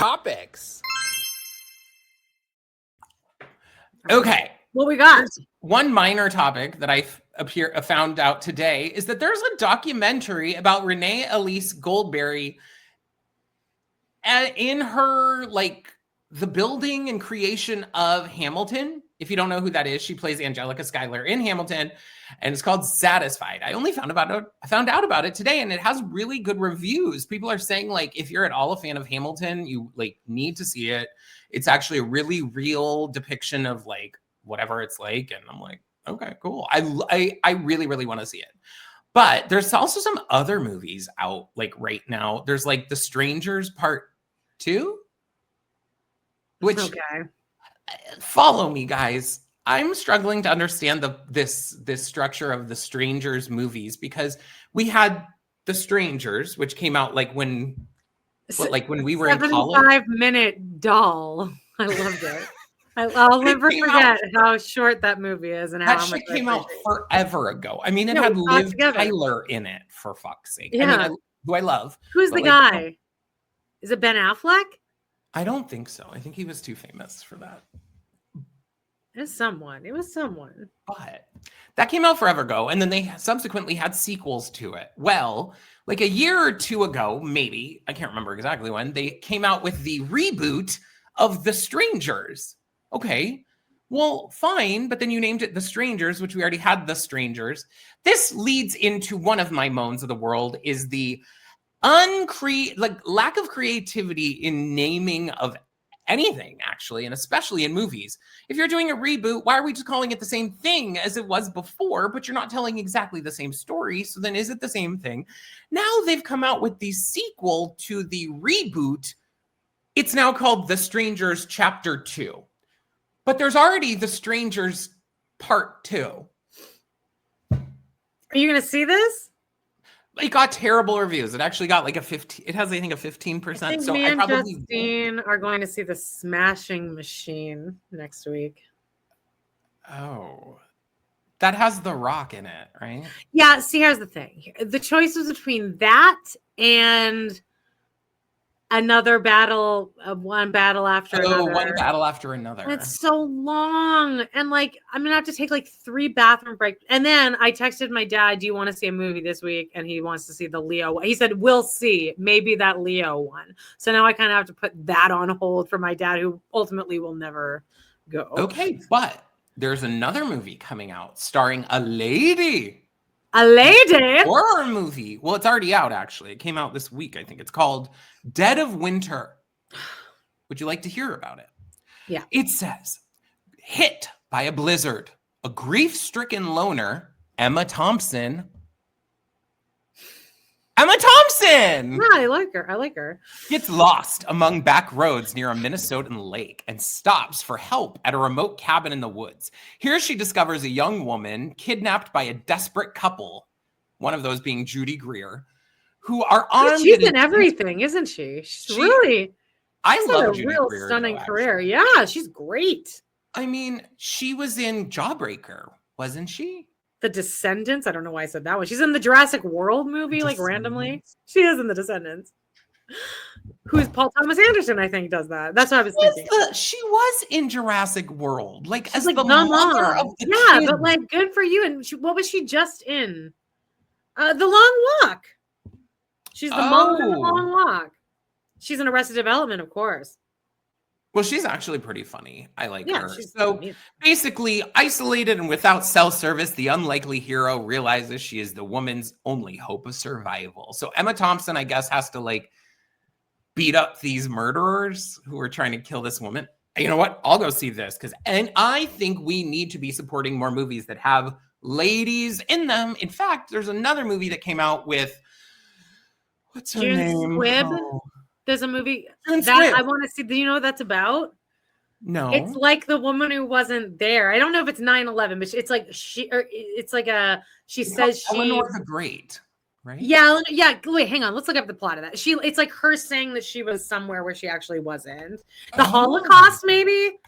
topics. Okay. What we got? One minor topic that I found out today is that there's a documentary about Renee Elise Goldberry in her, like, the building and creation of Hamilton. If you don't know who that is, she plays Angelica Schuyler in Hamilton, and it's called Satisfied. I only found out about it today, and it has really good reviews. People are saying, like, if you're at all a fan of Hamilton, you like need to see it. It's actually a really real depiction of like whatever it's like, and I'm like, okay, cool. I really, really want to see it. But there's also some other movies out like right now. There's like The Strangers Part 2, which follow me, guys. I'm struggling to understand this structure of The Strangers movies, because we had The Strangers, which came out like when we were in college. 75-minute doll. I loved it. I'll never forget how short that movie is and how that shit came out forever ago. I mean, it had Liv Tyler in it, for fuck's sake. Yeah. I mean, who I love. Who's the guy? Is it Ben Affleck? I don't think so. I think he was too famous for that. It was someone. But that came out forever ago, and then they subsequently had sequels to it. Well, like a year or two ago, maybe, I can't remember exactly when, they came out with the reboot of The Strangers. Okay, well, fine, but then you named it The Strangers, which we already had The Strangers. This leads into one of my moans of the world, is the lack of creativity in naming of anything, actually, and especially in movies. If you're doing a reboot, why are we just calling it the same thing as it was before, but you're not telling exactly the same story? So then is it the same thing? Now they've come out with the sequel to the reboot. It's now called The Strangers Chapter 2. But there's already The Strangers Part 2. Are you going to see this? It got terrible reviews. It actually got like a 15. It has, I think, a 15%. I think so me I and probably Justine are going to see The Smashing Machine next week. Oh, that has The Rock in it, right? Yeah. See, here's the thing. The choice was between that and another battle, one battle after another. One battle after another. And it's so long. And like, I'm going to have to take like 3 bathroom breaks. And then I texted my dad, do you want to see a movie this week? And he wants to see the Leo one. He said, we'll see. Maybe that Leo one. So now I kind of have to put that on hold for my dad, who ultimately will never go. Okay, but there's another movie coming out starring a lady. A lady? Horror movie. Well, it's already out, actually. It came out this week, I think. It's called Dead of Winter. Would you like to hear about it? Yeah. It says, hit by a blizzard, a grief-stricken loner, Emma Thompson. Emma Thompson! Yeah, I like her. Gets lost among back roads near a Minnesotan lake and stops for help at a remote cabin in the woods. Here she discovers a young woman kidnapped by a desperate couple, one of those being Judy Greer, who are armed. She's in everything, isn't she? She's really. I love Judy Greer. Real stunning career. Yeah, she's great. I mean, she was in Jawbreaker, wasn't she? The Descendants. I don't know why I said that one. She's in the Jurassic World movie, like randomly. She is in the Descendants. Who's Paul Thomas Anderson? I think does that. That's what I was thinking. She was in Jurassic World, like as like the mother of the yeah, kid. but like good for you. And what was she just in? The Long Walk. She's the mom in The Long Walk. She's in Arrested Development, of course. Well, she's actually pretty funny. I like her. So funny. Basically, isolated and without cell service, the unlikely hero realizes she is the woman's only hope of survival. So Emma Thompson, I guess, has to like beat up these murderers who are trying to kill this woman. You know what? I'll go see this and I think we need to be supporting more movies that have ladies in them. In fact, there's another movie that came out with what's her name? Squibb. Oh. There's a movie that I want to see. Do you know what that's about? No. It's like the woman who wasn't there. I don't know if it's 9/11, but it's like she says Eleanor the Great, right? Yeah. Wait, hang on. Let's look up the plot of that. It's like her saying that she was somewhere where she actually wasn't. The Holocaust, maybe?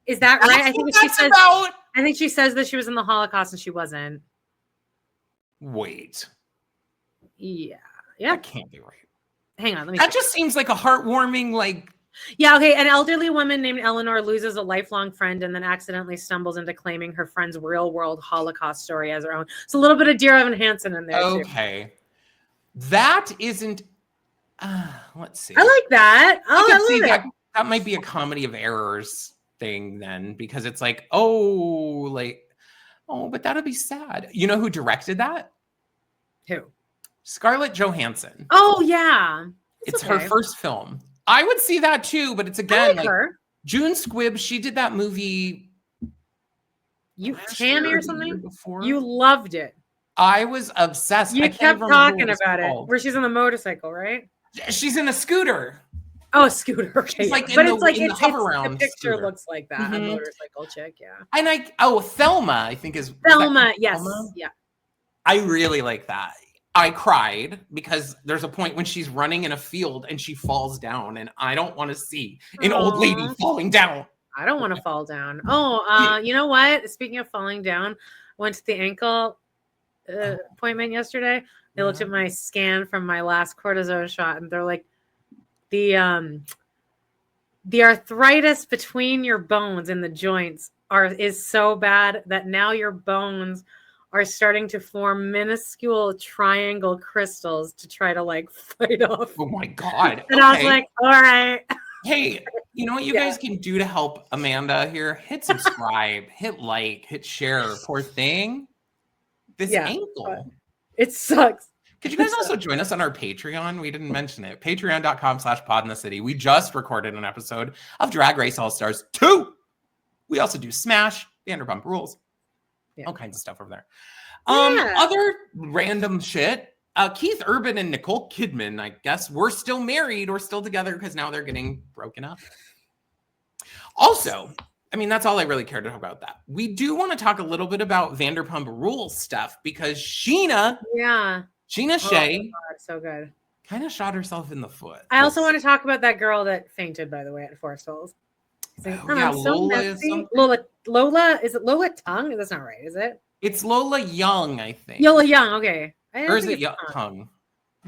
Is that right? I think she says that she was in the Holocaust and she wasn't. Wait. Yeah. That can't be right. Hang on, let me. That just seems like a heartwarming, like Yeah, okay. An elderly woman named Eleanor loses a lifelong friend and then accidentally stumbles into claiming her friend's real-world Holocaust story as her own. It's a little bit of Dear Evan Hansen in there, too. Okay. That isn't... let's see. I like that. I Oh, could I see love that. it. That might be a comedy of errors thing then, because it's like, oh, but that'd be sad. You know who directed that? Who? Scarlett Johansson. Oh, yeah. It's her first film. I would see that too, but it's I again like her. June Squibb. She did that movie. Tammy or something? You loved it. I was obsessed. You I kept talking about it. Where she's on the motorcycle, right? She's in a scooter. Oh, a scooter. Okay. She's like but in it's like the hover round. The picture scooter. looks like that. A motorcycle chick, yeah. And Thelma, I think is Thelma. Yes. Thelma? Yeah. I really like that. I cried because there's a point when she's running in a field and she falls down, and I don't want to see an old lady falling down. I don't want to fall down. Oh, you know what? Speaking of falling down, went to the ankle appointment yesterday. They looked at my scan from my last cortisone shot, and they're like, the arthritis between your bones and the joints is so bad that now your bones are starting to form minuscule triangle crystals to try to like fight off. Oh my God. And I was like, all right. Hey, you know what you guys can do to help Amanda here? Hit subscribe, hit like, hit share. Poor thing. This ankle. It sucks. Could you guys also join us on our Patreon? We didn't mention it. Patreon.com/podinthecity. We just recorded an episode of Drag Race All-Stars 2. We also do Smash, Vanderpump Rules. All kinds of stuff over there. Other random shit. Keith Urban and Nicole Kidman, I guess, were still married or still together because now they're getting broken up. Also, I mean, that's all I really cared about that. We do want to talk a little bit about Vanderpump Rules stuff because Scheana Shay, so good, kind of shot herself in the foot. I also want to talk about that girl that fainted, by the way, at Forest Hills. Lola, is it Lola Tongue? That's not right, is it? It's Lola Young, I think. Lola Young, okay. Or is it Tongue?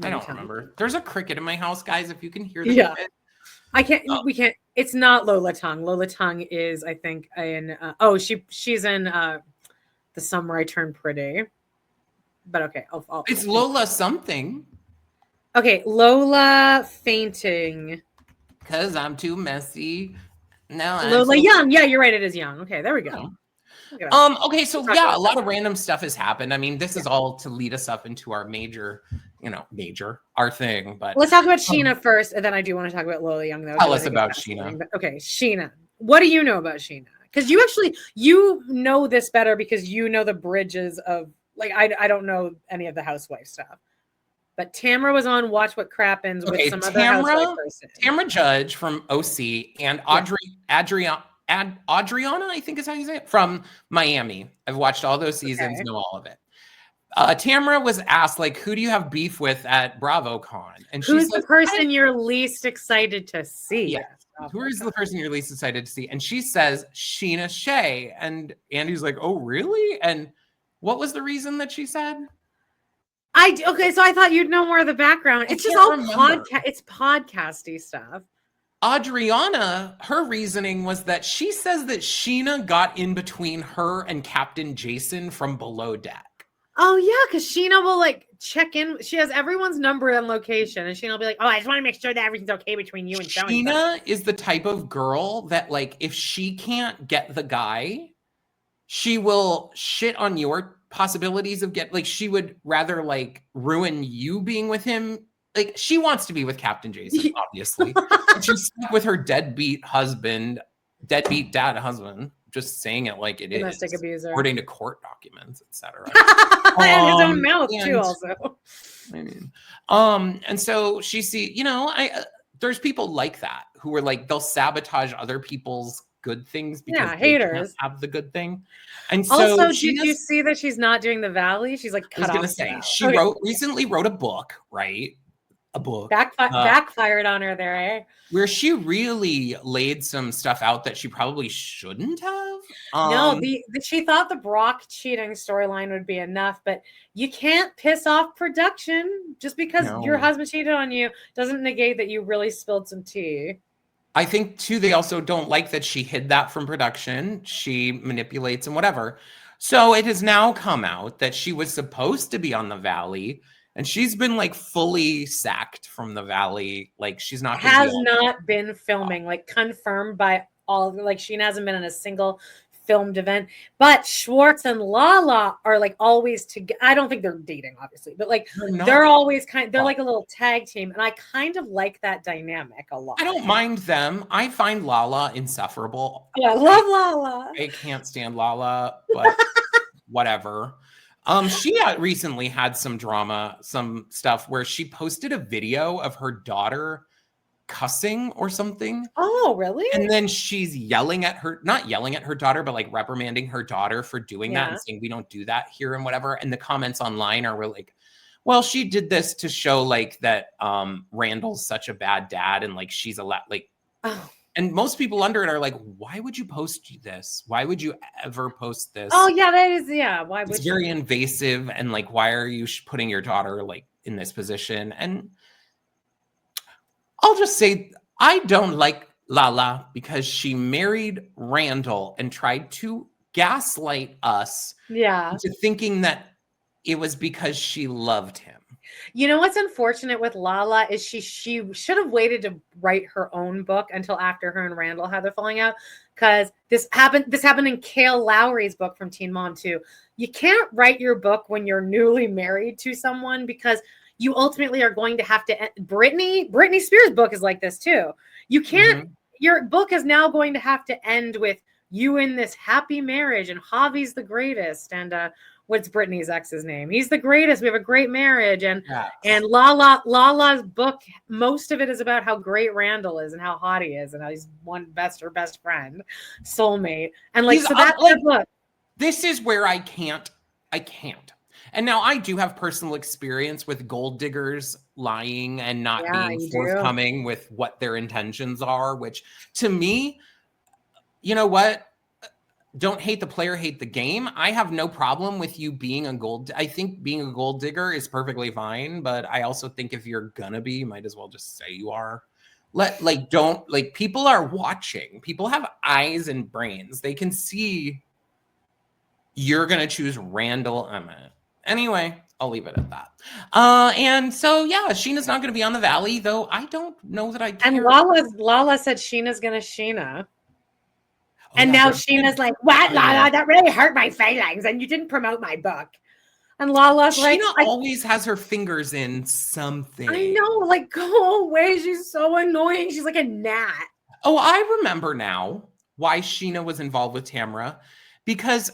I don't remember. There's a cricket in my house, guys. If you can hear the cricket. I can't. We can't. It's not Lola Tongue. Lola Tongue is, I think, in. She's in The Summer I Turned Pretty. But okay, it's Lola something. Okay, Lola fainting. Because I'm too messy. No, Lola Young. Yeah, you're right. It is Young. Okay, there we go. Okay, so a lot of random stuff has happened. I mean, this is all to lead us up into our our thing. But let's talk about Scheana first, and then I do want to talk about Lola Young, though. Tell us about Scheana. Okay, Scheana. What do you know about Scheana? Because you know this better because you know the bridges of I don't know any of the housewife stuff. But Tamra was on Watch What Crappens with some other housewife person. Tamra Judge from OC and Adriana, I think is how you say it, from Miami. I've watched all those seasons, know all of it. Tamra was asked, who do you have beef with at BravoCon? And who's the person you're least excited to see? Yeah. Who is the person you're least excited to see? And she says, Scheana Shay. And Andy's like, oh, really? And what was the reason that she said? So I thought you'd know more of the background. It's just all it's podcasty stuff. Adriana, her reasoning was that she says that Scheana got in between her and Captain Jason from below deck. Oh yeah, because Scheana will check in. She has everyone's number and location, and Scheana will be like, "Oh, I just want to make sure that everything's okay between you and Scheana is the type of girl that if she can't get the guy, she will shit on your possibilities of she would rather ruin you being with him. She wants to be with Captain Jason, obviously. And she's stuck with her deadbeat dad husband, just saying it like it domestic is. Abuser. According to court documents, etc. And his own mouth too, also. I mean, and so she there's people like that who are they'll sabotage other people's good things because haters have the good thing. And so also, did you see that she's not doing the Valley? She's cut off. I was gonna say she recently wrote a book, right? A book backfired on her there, eh? Where she really laid some stuff out that she probably shouldn't have. No, she thought the Brock cheating storyline would be enough, but you can't piss off production just because your husband cheated on you doesn't negate that you really spilled some tea. I think too, they also don't like that she hid that from production. She manipulates and whatever. So it has now come out that she was supposed to be on the Valley, and she's been like fully sacked from the Valley. Like she's not going to be Has not been filming, like confirmed by all. Like Scheana hasn't been in a single filmed event, but Schwartz and Lala are like always together. I don't think they're dating, obviously, but like they're always they're like a little tag team, and I kind of like that dynamic a lot. I don't mind them. I find Lala insufferable. Yeah, I love Lala. I can't stand Lala, but whatever. She recently had some drama, some stuff where she posted a video of her daughter cussing or something. Oh, really? And then she's yelling at her, not yelling at her daughter, but like reprimanding her daughter for doing that and saying, we don't do that here and whatever. And the comments online are like, well, she did this to show like that Randall's such a bad dad and like she's a lot like, and most people under it are like, why would you post this? Why would you ever post this? Oh yeah, that is, yeah. Why would it's very invasive, and like, why are you putting your daughter like in this position? And I'll just say, I don't like Lala because she married Randall and tried to gaslight us into thinking that it was because she loved him. You know what's unfortunate with Lala is she should have waited to write her own book until after her and Randall had their falling out, because this happened in Kale Lowry's book from Teen Mom too. You can't write your book when you're newly married to someone, because you ultimately are going to have to Britney Spears' book is like this too. You can't your book is now going to have to end with you in this happy marriage and Javi's the greatest, and what's Britney's ex's name? He's the greatest. We have a great marriage. And Lala's book, most of it is about how great Randall is and how hot he is and how he's her best friend, soulmate. And like, so that's the book. This is where I can't. And now I do have personal experience with gold diggers lying and not being forthcoming with what their intentions are, which to me, you know what? Don't hate the player, hate the game. I have no problem with you being I think being a gold digger is perfectly fine, but I also think if you're gonna be, you might as well just say you are. People are watching. People have eyes and brains. They can see you're gonna choose Randall. Anyway, I'll leave it at that. And so yeah, Scheana's not gonna be on the Valley, though I don't know that I care. And Lala said Scheana's gonna Scheana. And now Scheana's like, what, Lala? That really hurt my feelings, and you didn't promote my book. And Lala's like, Scheana always has her fingers in something. I know, like, go away. She's so annoying. She's like a gnat. Oh, I remember now why Scheana was involved with Tamra, because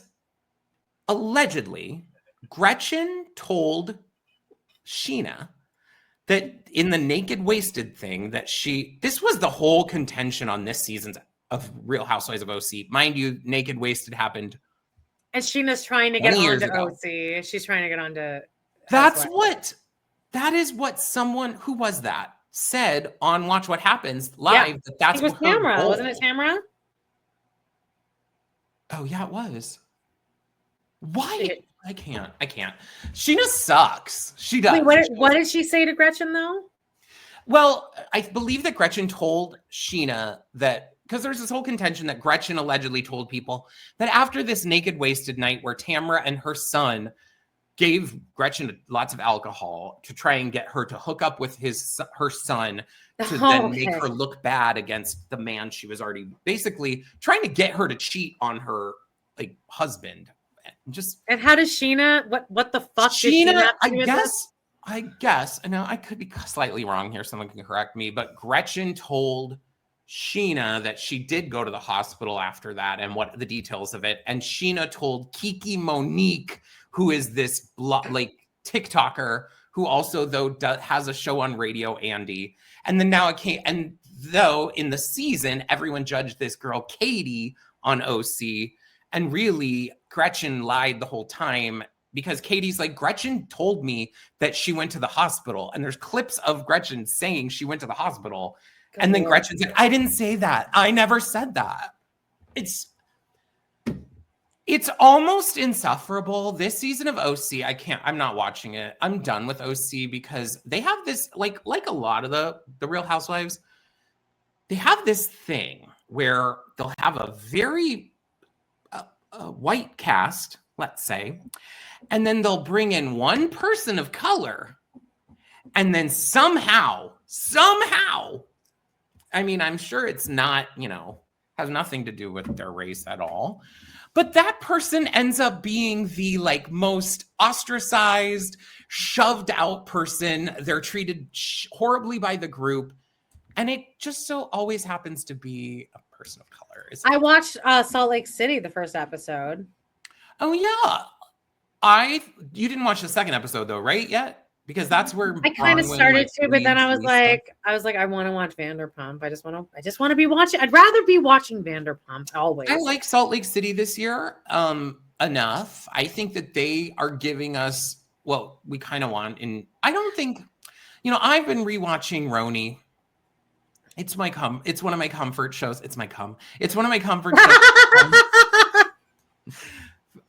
allegedly Gretchen told Scheana that in the naked wasted thing that this was the whole contention on this season's of Real Housewives of OC. Mind you, naked wasted happened. And Sheena's trying to get onto OC. She's trying to get onto. That is what someone, who was that, said on Watch What Happens live. Yeah. That's it was Tamra, wasn't it Tamra? Oh yeah, it was. Why? I can't. Scheana sucks. She does. Wait, what did she say to Gretchen though? Well, I believe that Gretchen told Scheana that, because there's this whole contention that Gretchen allegedly told people that after this naked wasted night where Tamra and her son gave Gretchen lots of alcohol to try and get her to hook up with her son to then make her look bad against the man she was already basically trying to get her to cheat on her like husband. And how does Scheana? What the fuck? Scheana, I guess. I know I could be slightly wrong here. Someone can correct me, but Gretchen told Scheana that she did go to the hospital after that and what the details of it. And Scheana told Kiki Monique, who is this TikToker who also has a show on radio, Andy. And then now though in the season, everyone judged this girl, Katie, on OC. And really, Gretchen lied the whole time, because Katie's like, Gretchen told me that she went to the hospital. And there's clips of Gretchen saying she went to the hospital. And then Gretchen's like, I didn't say that. I never said that. It's almost insufferable. This season of OC, I'm not watching it. I'm done with OC because they have this, like a lot of the Real Housewives, they have this thing where they'll have a very white cast, let's say, and then they'll bring in one person of color, and then somehow, I mean, I'm sure it's not, has nothing to do with their race at all, but that person ends up being the like most ostracized, shoved out person. They're treated horribly by the group. And it just so always happens to be a person of color. I watched Salt Lake City, the first episode. Oh yeah. You didn't watch the second episode though, right? Yet? Because that's where I kind of started to, but then I was like, I want to watch Vanderpump. I just want to be watching. I'd rather be watching Vanderpump always. I like Salt Lake City this year enough. I think that they are giving us what we kind of want. And I don't think, I've been rewatching Roni. It's one of my comfort shows. It's one of my comfort shows.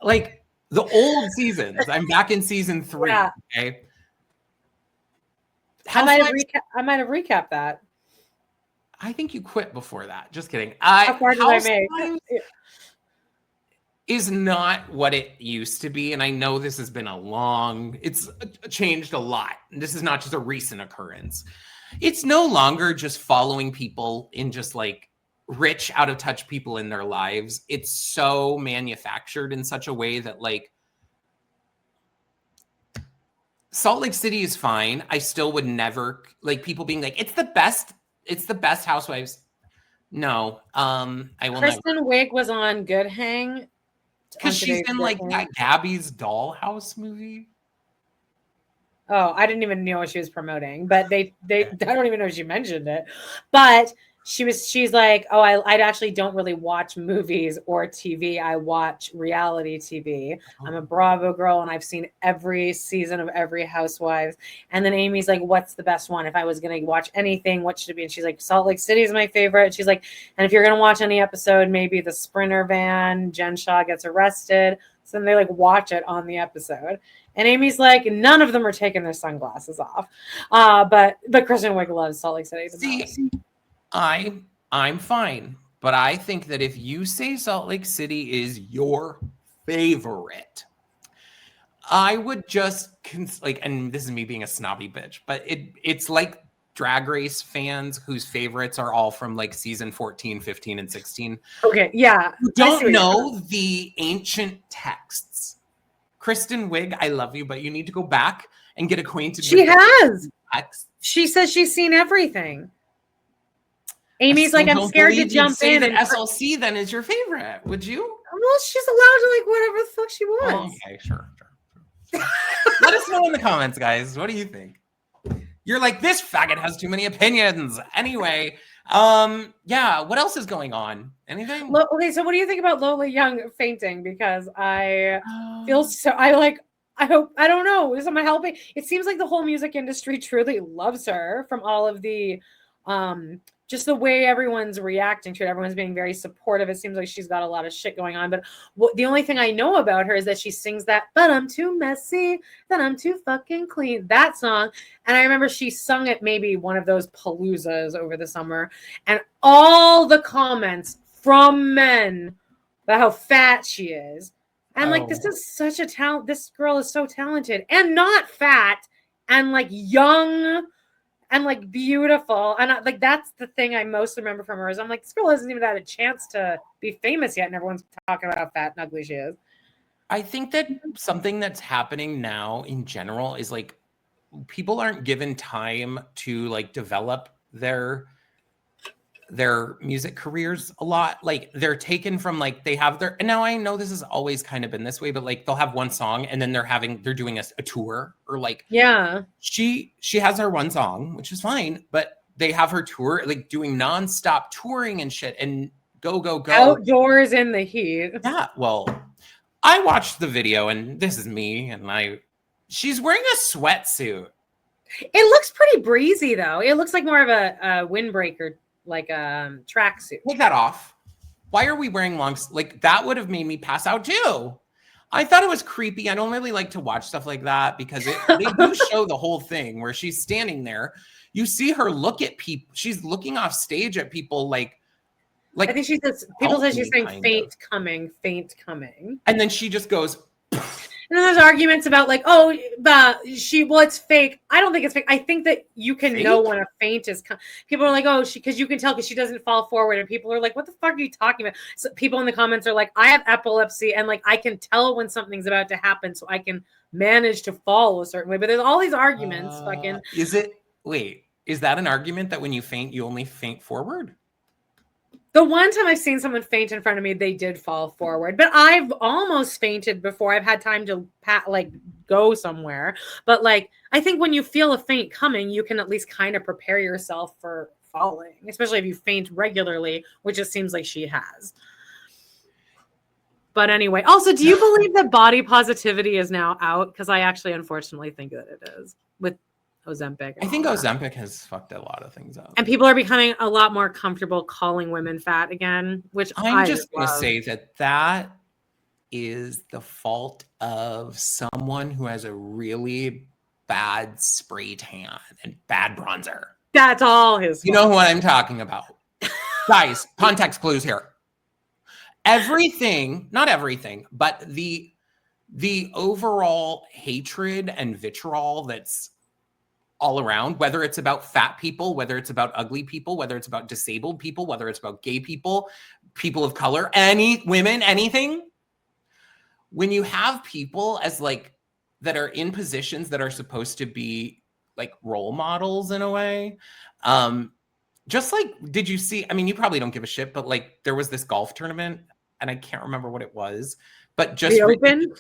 Like the old seasons. I'm back in season 3. Yeah. Okay. I might have recapped that. I think you quit before that. Just kidding. How far did I make? Is not what it used to be. And I know this has been it's changed a lot. This is not just a recent occurrence. It's no longer just following people in just like rich, out of touch people in their lives. It's so manufactured in such a way that like Salt Lake City is fine. I still would never like people being like, it's the best Housewives. No, I will. Kristen Wiig was on Good Hang because she's in like that Gabby's Dollhouse movie. Oh, I didn't even know what she was promoting, but I don't even know if she mentioned it. But she's like, oh, I actually don't really watch movies or TV. I watch reality TV. I'm a Bravo girl and I've seen every season of every Housewives. And then Amy's like, what's the best one? If I was going to watch anything, what should it be? And she's like, Salt Lake City is my favorite. She's like, and if you're going to watch any episode, maybe the Sprinter van, Jen Shaw gets arrested. So then they like watch it on the episode. And Amy's like, none of them are taking their sunglasses off. But Kristen Wiig loves Salt Lake City. See, I'm fine. But I think that if you say Salt Lake City is your favorite, I would just and this is me being a snobby bitch, but it's like Drag Race fans whose favorites are all from like season 14, 15, and 16. Okay, yeah. Who don't know the ancient texts. Kristen Wiig, I love you, but you need to go back and get acquainted with the texts. She says she's seen everything. Amy's like, I'm scared to jump in. And SLC then is your favorite, would you? Well, she's allowed to like whatever the fuck she wants. Oh, okay, sure. Let us know in the comments, guys. What do you think? You're like, this faggot has too many opinions. Anyway, yeah, what else is going on? Anything? Okay, so what do you think about Lola Young fainting? Because I feel so, I don't know. Is am I helping? It seems like the whole music industry truly loves her from all of the, just the way everyone's reacting to it. Everyone's being very supportive. It seems like she's got a lot of shit going on. But the only thing I know about her is that she sings that, but I'm too messy, then I'm too fucking clean, that song. And I remember she sung at maybe one of those paloozas over the summer. And all the comments from men about how fat she is. And like, this is such a talent. This girl is so talented and not fat and like young and like beautiful. And like, that's the thing I most remember from her is I'm like, this girl hasn't even had a chance to be famous yet. And everyone's talking about how fat and ugly she is. I think that something that's happening now in general is like, people aren't given time to like develop their music careers a lot. Like they're taken from like, they have their, and now I know this has always kind of been this way, but like they'll have one song and then they're doing a tour or like, yeah, she has her one song, which is fine, but they have her tour, like doing nonstop touring and shit and go outdoors in the heat. Yeah. Well, I watched the video and this is me and she's wearing a sweatsuit. It looks pretty breezy though. It looks like more of a windbreaker, like a tracksuit. Take that off. Why are we wearing long? Like that would have made me pass out too. I thought it was creepy. I don't really like to watch stuff like that because they do show the whole thing where she's standing there. You see her look at people. She's looking off stage at people like I think she says people say she's saying faint of. coming. And then she just goes. And then there's arguments about like, oh, it's fake. I don't think it's fake. I think that you can know when a faint is people are like, oh, because you can tell because she doesn't fall forward. And people are like, what the fuck are you talking about? So people in the comments are like, I have epilepsy and like I can tell when something's about to happen, so I can manage to fall a certain way. But there's all these arguments. Is that an argument that when you faint, you only faint forward? The one time I've seen someone faint in front of me, they did fall forward. But I've almost fainted before. I've had time to go somewhere. But like, I think when you feel a faint coming, you can at least kind of prepare yourself for falling, especially if you faint regularly, which it seems like she has. But anyway, also, do you believe that body positivity is now out? Because I actually, unfortunately, think that it is with Ozempic. I think Ozempic has fucked a lot of things up. And people are becoming a lot more comfortable calling women fat again, which I'm just going to say that is the fault of someone who has a really bad spray tan and bad bronzer. That's all his fault. You know what I'm talking about. Guys, context clues here. Everything, not everything, but the overall hatred and vitriol that's all around, whether it's about fat people, whether it's about ugly people, whether it's about disabled people, whether it's about gay people, people of color, women, anything. When you have people as like that are in positions that are supposed to be like role models in a way, just like, did you see, I mean, you probably don't give a shit, but like there was this golf tournament and I can't remember what it was, but just the Open?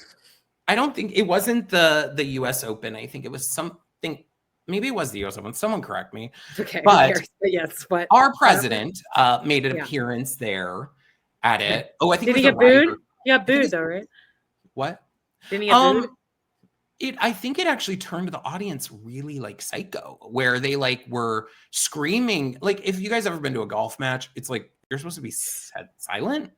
I don't think it wasn't the US Open. I think it was something. Maybe it was the US Open. Someone correct me. Okay. But yes, but our president made an appearance there at it. Oh, I think did he get booed? Yeah, booed though, right? What? Didn't he get booed? I think it actually turned the audience really like psycho, where they like were screaming. Like if you guys ever been to a golf match, it's like you're supposed to be silent.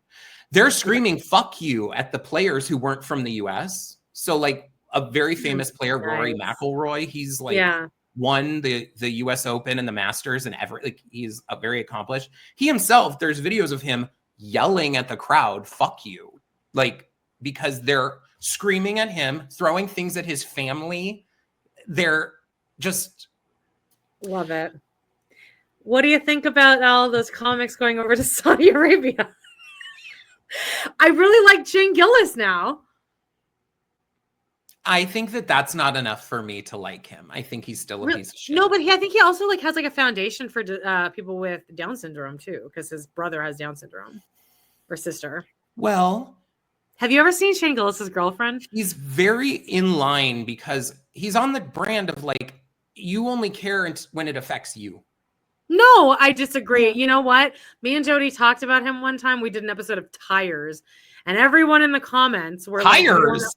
They're screaming "fuck you" at the players who weren't from the US. So like a very famous player, Rory McIlroy, he's like won the US Open and the Masters and he's very accomplished. He himself, there's videos of him yelling at the crowd, "fuck you," like because they're screaming at him, throwing things at his family. They're just love it. What do you think about all those comics going over to Saudi Arabia? I really like Shane Gillis now. I think that's not enough for me to like him. I think he's still a piece of shit. No, but I think he also like has like a foundation for people with Down syndrome too, because his brother has Down syndrome or sister. Well, have you ever seen Shane Gillis's girlfriend? He's very in line because he's on the brand of like, you only care when it affects you. No, I disagree. You know what? Me and Jody talked about him one time. We did an episode of Tires, and everyone in the comments were Tires. Like,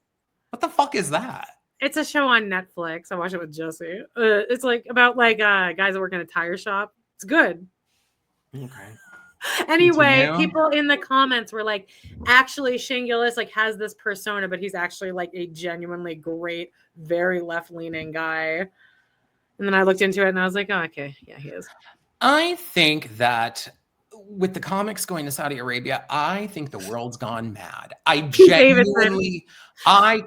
what the fuck is that? It's a show on Netflix. I watch it with Jesse. It's like about like guys that work in a tire shop. It's good. Okay. Anyway, people in the comments were like, actually, Shane Gillis like has this persona, but he's actually like a genuinely great, very left-leaning guy. And then I looked into it and I was like, oh, okay, yeah, he is. I think that with the comics going to Saudi Arabia, I think the world's gone mad. I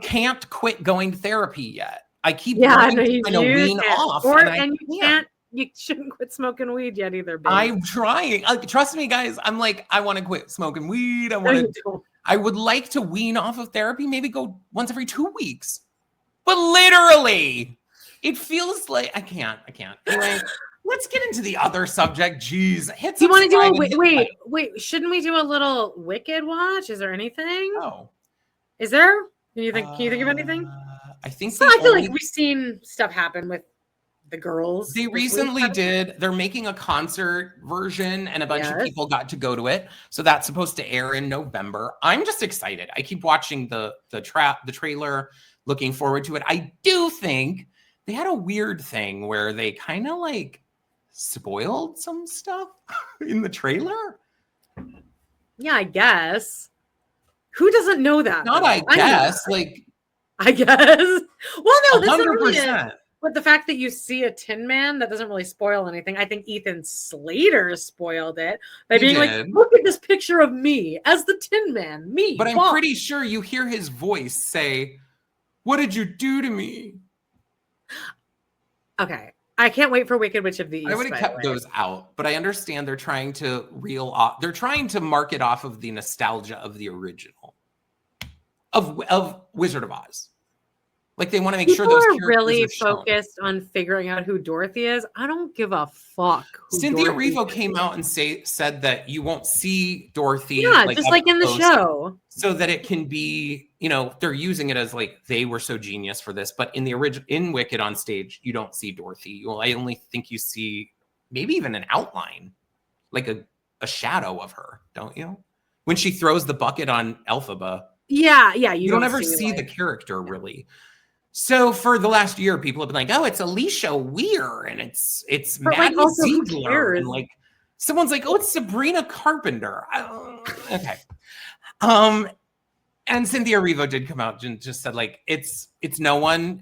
can't quit going to therapy yet. I keep trying to wean off. You shouldn't quit smoking weed yet either, babe. I'm trying. Trust me, guys. I'm like, I want to quit smoking weed. I would like to wean off of therapy, maybe go once every 2 weeks. But literally, it feels like I can't. Anyway, let's get into the other subject. Jeez. Do you want to do wait, shouldn't we do a little Wicked watch? Is there anything? No. Is there? Can you think of anything? I think so. I feel like we've seen stuff happen with the girls. They recently did. They're making a concert version, and a bunch of people got to go to it. So that's supposed to air in November. I'm just excited. I keep watching the trailer, looking forward to it. I do think they had a weird thing where they kind of like spoiled some stuff in the trailer. Yeah, I guess. Who doesn't know that? Not, though? I know that. guess, like I guess. Well, no, that's not really it. 100%. But the fact that you see a Tin Man, that doesn't really spoil anything. I think Ethan Slater spoiled it by being like, look at this picture of me as the Tin Man, me. But I'm Bob. pretty sure you hear his voice say, "What did you do to me?" Okay. I can't wait for Wicked Witch of the East. I would have kept those out, but I understand they're trying to they're trying to market off of the nostalgia of the original of Wizard of Oz. Like they want to make sure those characters really are focused on figuring out who Dorothy is. I don't give a fuck. Cynthia Erivo came out and said that you won't see Dorothy. Yeah, just like in the show. So that it can be, they're using it as like they were so genius for this. But in the original, in Wicked on stage, you don't see Dorothy. I only think you see maybe even an outline, like a shadow of her, don't you? When she throws the bucket on Elphaba. Yeah. You don't ever see the character really. So for the last year, people have been like, "Oh, it's Alicia Weir and it's Maddie Ziegler," and like someone's like, "Oh, it's Sabrina Carpenter." Okay, and Cynthia Erivo did come out and just said like, "It's no one.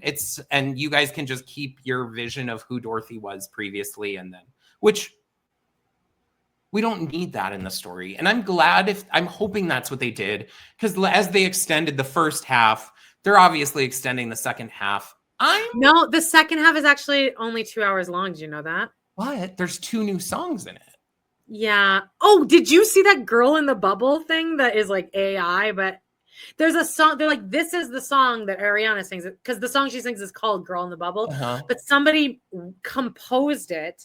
And you guys can just keep your vision of who Dorothy was previously, and then which we don't need that in the story." And I'm hoping that's what they did because as they extended the first half. They're obviously extending the second half. No, the second half is actually only 2 hours long. Did you know that? What? There's 2 new songs in it. Yeah. Oh, did you see that Girl in the Bubble thing that is like AI? But there's a song. They're like, this is the song that Ariana sings because the song she sings is called Girl in the Bubble. But somebody composed it.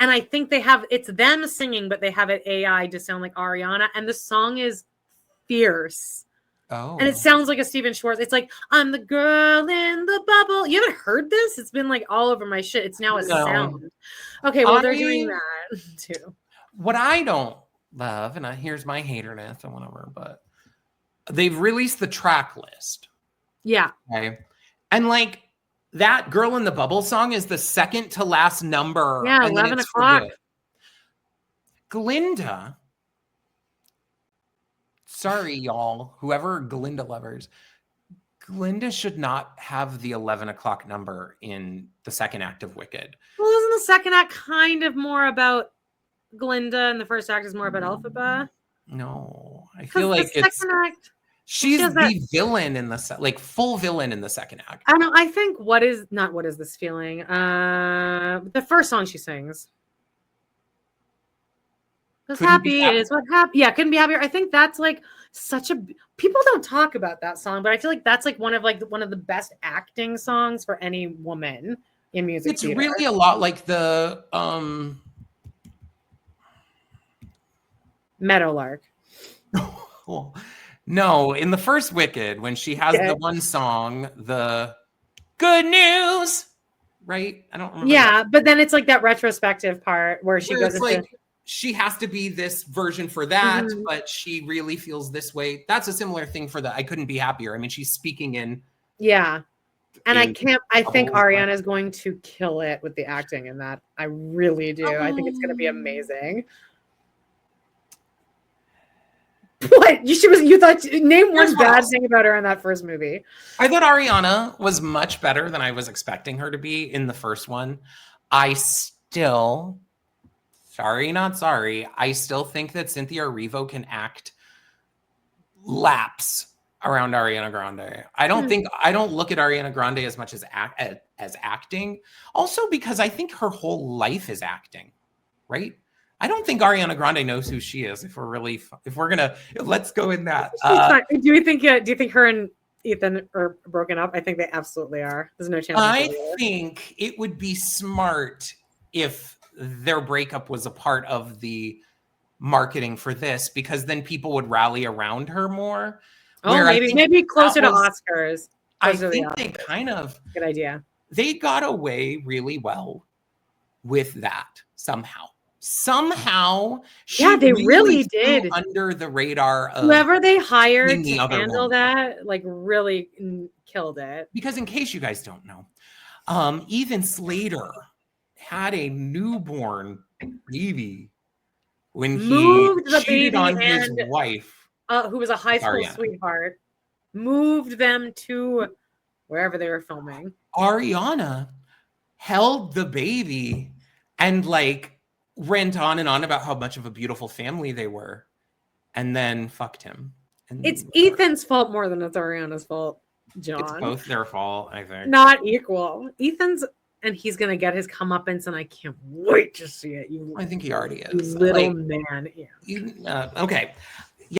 And I think it's them singing, but they have it AI to sound like Ariana. And the song is fierce. Oh. And it sounds like a Steven Schwartz. It's like, I'm the girl in the bubble. You haven't heard this? It's been like all over my shit. It's now a sound. Okay, well, they're doing that too. What I don't love, and here's my haterness and whatever, but they've released the track list. Yeah. Okay. And like that Girl in the Bubble song is the second to last number. Yeah, 11 o'clock. Glinda. Sorry, y'all. Whoever Glinda lovers. Glinda should not have the 11 o'clock number in the second act of Wicked. Well, isn't the second act kind of more about Glinda and the first act is more about Elphaba? No. I feel like it's... second act, she's the villain in the... full villain in the second act. I don't know. I think what is this feeling? The first song she sings. Because happy is what happy. Yeah, couldn't be happier. I think that's like such a people don't talk about that song, but I feel like that's like one of the best acting songs for any woman in music. It's really a lot like the Meadowlark. Well, no, in the first Wicked, when she has the one song, the Good News, right? I don't remember. Yeah, but then it's like that retrospective part where she goes into she has to be this version for that, but she really feels this way. That's a similar thing for the I Couldn't Be Happier. I mean, she's speaking in. Yeah. And I think Ariana is going to kill it with the acting in that. I really do. I think it's going to be amazing. What? You thought, name one bad thing about her in that first movie. I thought Ariana was much better than I was expecting her to be in the first one. I still... Sorry, not sorry. I still think that Cynthia Erivo can act laps around Ariana Grande. I don't look at Ariana Grande as much as acting. Also because I think her whole life is acting, right? I don't think Ariana Grande knows who she is. If we're gonna let's go in that. Do you think her and Ethan are broken up? I think they absolutely are. There's no chance. I think it would be smart if their breakup was a part of the marketing for this, because then people would rally around her more. Oh, maybe closer to Oscars. I think they kind of good idea. They got away really well with that somehow. Yeah, they really did under the radar of whoever they hired to handle that, like really killed it. Because in case you guys don't know, Ethan Slater had a newborn baby when he cheated on his wife. who was a high school Ariana. sweetheart, moved them to wherever they were filming. Ariana held the baby and like went on and on about how much of a beautiful family they were, and then fucked him. And It's Ethan's fault more than it's Ariana's fault, John. it's both their fault, I think. Not equal. Ethan's, and he's gonna get his comeuppance, and I can't wait to see it. I think he already You is. little Like, man. Yeah. okay.